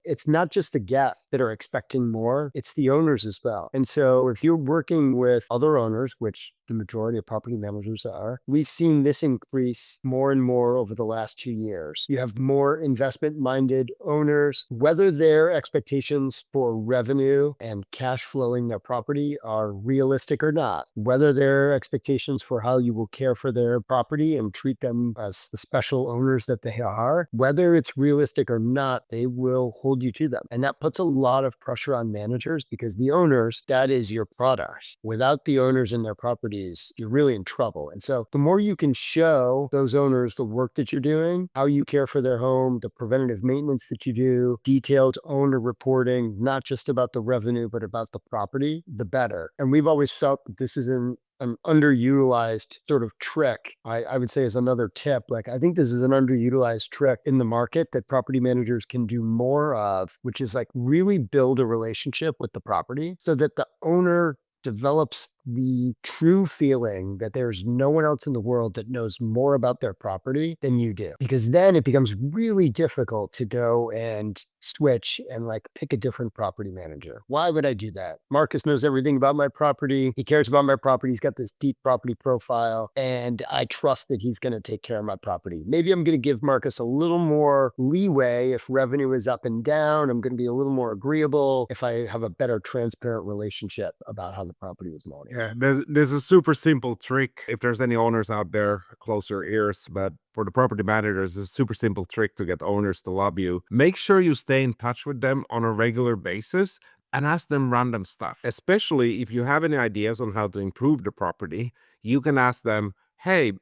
it's not just the guests that are expecting more, it's the owners as well. And so if you're working with other owners, which the majority of property managers are, we've seen this increase more and more over the last 2 years. You have more investment-minded owners, whether their expectations for revenue and cash flowing their property are realistic or not, whether their expectations for how you will care for their property and treat them as the special owners that they are, whether it's realistic or not, they will hold you to them. And that puts a lot of pressure on managers because the owners, that is your product. Without the owners and their properties, you're really in trouble. And so the more you can show those owners the work that you're doing, how you care for their home, the preventative maintenance that you do, detailed owner reporting, not just about the revenue, but about the property, the better. And we've always felt that this is an underutilized sort of trick. I would say as another tip, like I think this is an underutilized trick in the market that property managers can do more of, which is like really build a relationship with the property so that the owner develops the true feeling that there's no one else in the world that knows more about their property than you do. Because then it becomes really difficult to go and switch and like pick a different property manager. Why would I do that? Marcus knows everything about my property. He cares about my property. He's got this deep property profile, and I trust that he's going to take care of my property. Maybe I'm going to give Marcus a little more leeway if revenue is up and down. I'm going to be a little more agreeable if I have a better transparent relationship about how the property is mounted. Yeah, there's a super simple trick. If there's any owners out there, close your ears. But for the property managers, it's a super simple trick to get owners to love you. Make sure you stay in touch with them on a regular basis and ask them random stuff. Especially if you have any ideas on how to improve the property, you can ask them, hey,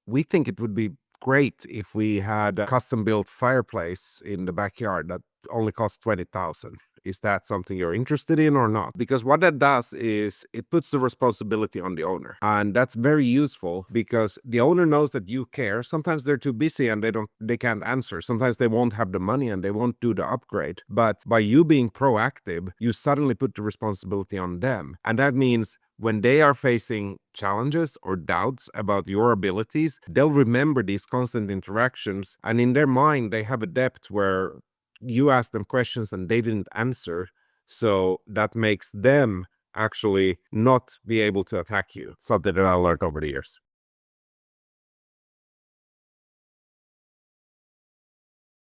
we think it would be great if we had a custom built fireplace in the backyard that only costs 20,000. Is that something you're interested in or not? Because what that does is it puts the responsibility on the owner. And that's very useful because the owner knows that you care. Sometimes they're too busy and they can't answer. Sometimes they won't have the money and they won't do the upgrade. But by you being proactive, you suddenly put the responsibility on them. And that means when they are facing challenges or doubts about your abilities, they'll remember these constant interactions. And in their mind, they have a depth where you ask them questions and they didn't answer. So that makes them actually not be able to attack you. Something that I learned over the years.